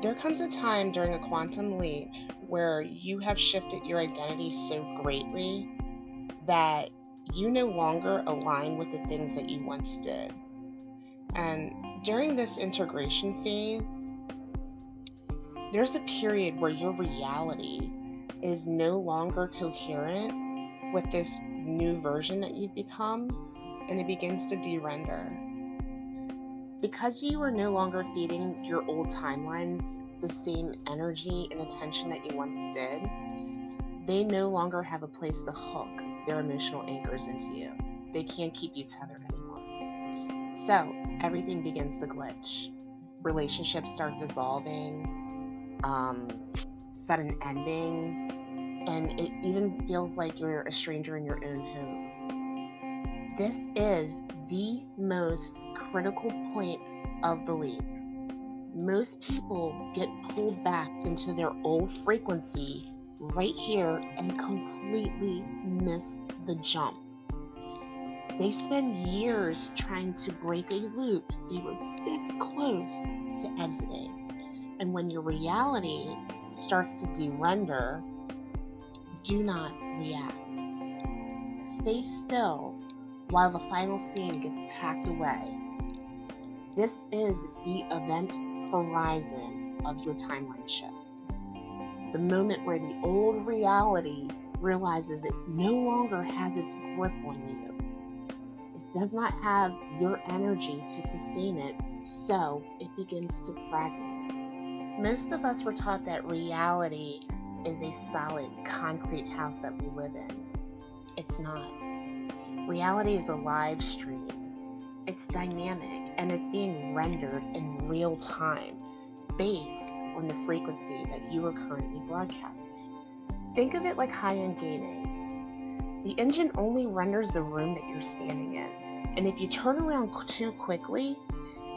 There comes a time during a quantum leap where you have shifted your identity so greatly that you no longer align with the things that you once did. And during this integration phase, there's a period where your reality is no longer coherent with this new version that you've become, and it begins to de-render. Because you are no longer feeding your old timelines the same energy and attention that you once did, they no longer have a place to hook their emotional anchors into you. They can't keep you tethered anymore. So everything begins to glitch. Relationships start dissolving, sudden endings, and it even feels like you're a stranger in your own home. This is the most critical point of the leap. Most people get pulled back into their old frequency right here and completely miss the jump. They spend years trying to break a loop they were this close to exiting. And when your reality starts to de-render, do not react. Stay still while the final scene gets packed away. This is the event horizon of your timeline shift. The moment where the old reality realizes it no longer has its grip on you. It does not have your energy to sustain it, so it begins to fragment. Most of us were taught that reality is a solid, concrete house that we live in. It's not. Reality is a live stream. It's dynamic, and it's being rendered in real time based on the frequency that you are currently broadcasting. Think of it like high-end gaming. The engine only renders the room that you're standing in, and if you turn around too quickly,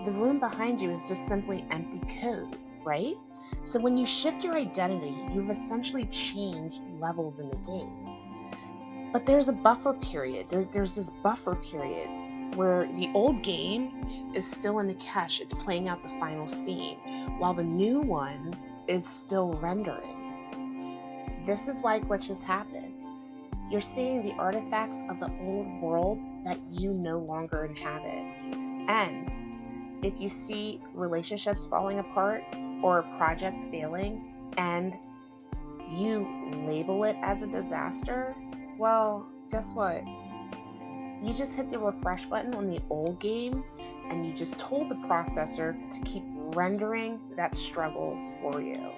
the room behind you is just simply empty code, right? So when you shift your identity, you've essentially changed levels in the game. But there's a buffer period. There's this buffer period where the old game is still in the cache. It's playing out the final scene, while the new one is still rendering. This is why glitches happen. You're seeing the artifacts of the old world that you no longer inhabit. And if you see relationships falling apart or projects failing and you label it as a disaster, well, guess what? You just hit the refresh button on the old game and you just told the processor to keep rendering that struggle for you.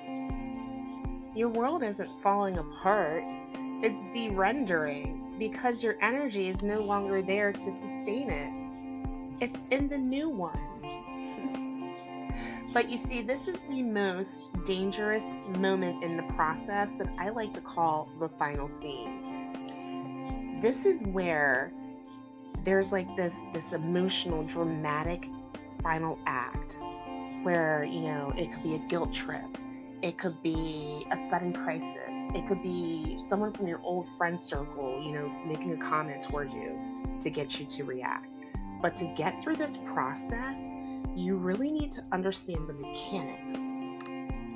Your world isn't falling apart, it's de-rendering because your energy is no longer there to sustain it. It's in the new one. But you see, this is the most dangerous moment in the process that I like to call the final scene. This is where there's like this emotional, dramatic final act where, it could be a guilt trip. It could be a sudden crisis. It could be someone from your old friend circle, making a comment towards you to get you to react. But to get through this process, you really need to understand the mechanics,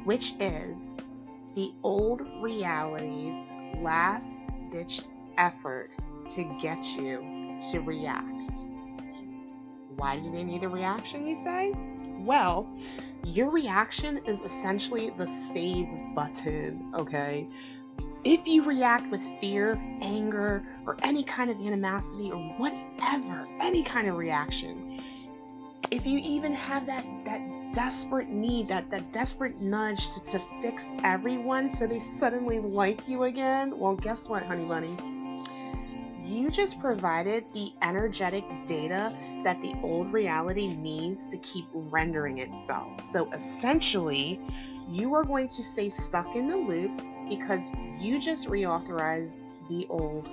which is the old reality's last-ditched effort to get you to react. Why do they need a reaction, you say? Well, your reaction is essentially the save button, okay? If you react with fear, anger, or any kind of animosity or whatever, any kind of reaction, if you even have that desperate need, that desperate nudge to fix everyone so they suddenly like you again, well, guess what, honey bunny? You just provided the energetic data that the old reality needs to keep rendering itself. So essentially, you are going to stay stuck in the loop because you just reauthorized the old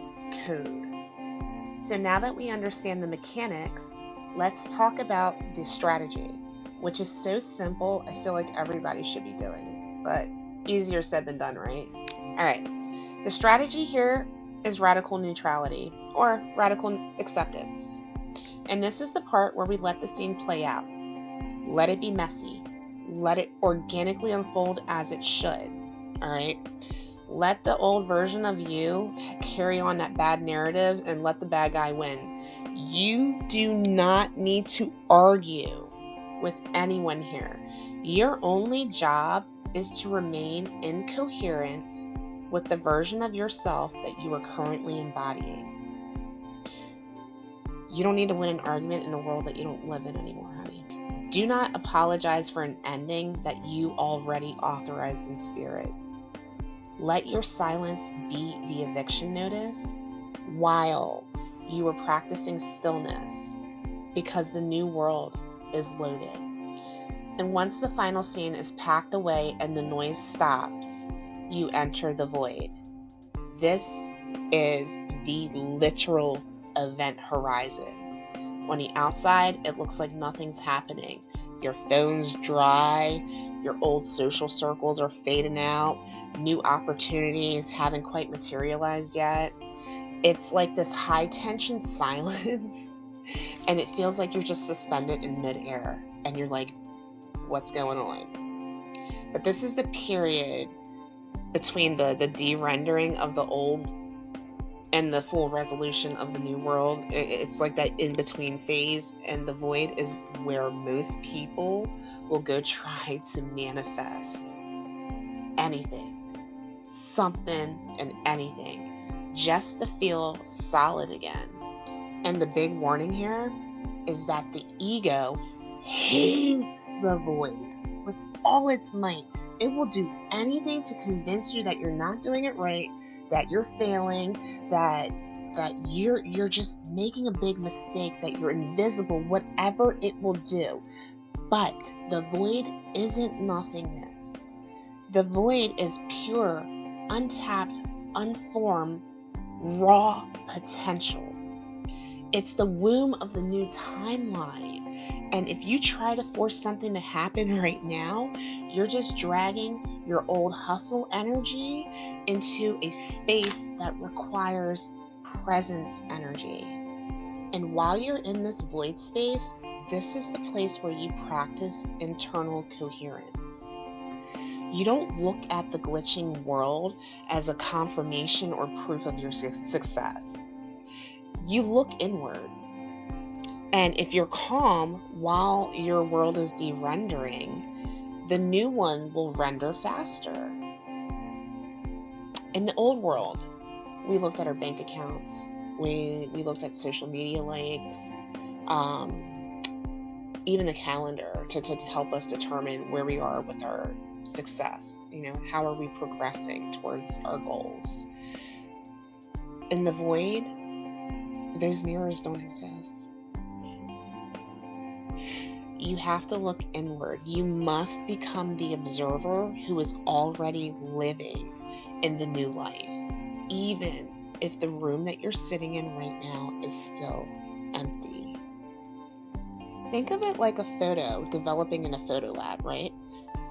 code. So now that we understand the mechanics, let's talk about the strategy, which is so simple, I feel like everybody should be doing, but easier said than done, right? All right, the strategy here is radical neutrality or radical acceptance. And this is the part where we let the scene play out. Let it be messy. Let it organically unfold as it should. All right. Let the old version of you carry on that bad narrative and let the bad guy win. You do not need to argue with anyone here. Your only job is to remain in coherence with the version of yourself that you are currently embodying. You don't need to win an argument in a world that you don't live in anymore, honey. Do not apologize for an ending that you already authorized in spirit. Let your silence be the eviction notice while you are practicing stillness, because the new world is loaded. And once the final scene is packed away and the noise stops, you enter the void. This is the literal event horizon. On the outside, it looks like nothing's happening. Your phone's dry, your old social circles are fading out, new opportunities haven't quite materialized yet. It's like this high tension silence, and it feels like you're just suspended in midair, and you're like, what's going on? But this is the period between the de-rendering of the old and the full resolution of the new world. It's like that in-between phase, and the void is where most people will go try to manifest anything, something and anything, just to feel solid again. And the big warning here is that the ego hates the void with all its might. It will do anything to convince you that you're not doing it right, that you're failing, that you're just making a big mistake, that you're invisible, whatever it will do. But the void isn't nothingness. The void is pure, untapped, unformed, raw potential. It's the womb of the new timeline. And if you try to force something to happen right now, you're just dragging your old hustle energy into a space that requires presence energy. And while you're in this void space, this is the place where you practice internal coherence. You don't look at the glitching world as a confirmation or proof of your success. You look inward. And if you're calm while your world is de-rendering, the new one will render faster. In the old world, we looked at our bank accounts, we looked at social media likes, even the calendar to help us determine where we are with our success. How are we progressing towards our goals? In the void, those mirrors don't exist. You have to look inward. You must become the observer who is already living in the new life, even if the room that you're sitting in right now is still empty. Think of it like a photo developing in a photo lab, right?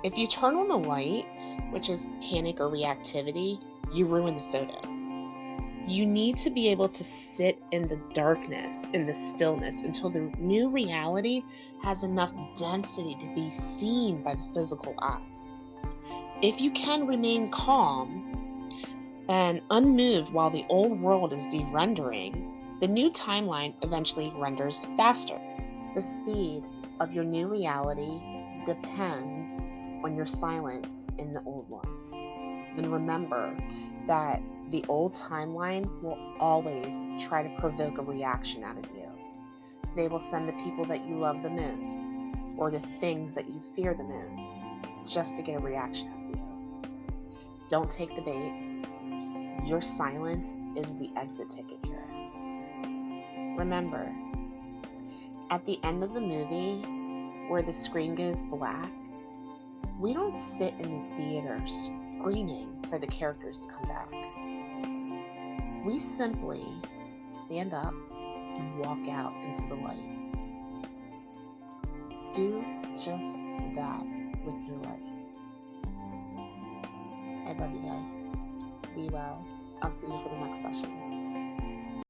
If you turn on the lights, which is panic or reactivity, you ruin the photo. You need to be able to sit in the darkness, in the stillness, until the new reality has enough density to be seen by the physical eye. If you can remain calm and unmoved while the old world is de-rendering, the new timeline eventually renders faster. The speed of your new reality depends on your silence in the old one. And remember that the old timeline will always try to provoke a reaction out of you. They will send the people that you love the most, or the things that you fear the most, just to get a reaction out of you. Don't take the bait. Your silence is the exit ticket here. Remember, at the end of the movie, where the screen goes black, we don't sit in the theater screaming for the characters to come back. We simply stand up and walk out into the light. Do just that with your life. I love you guys. Be well. I'll see you for the next session.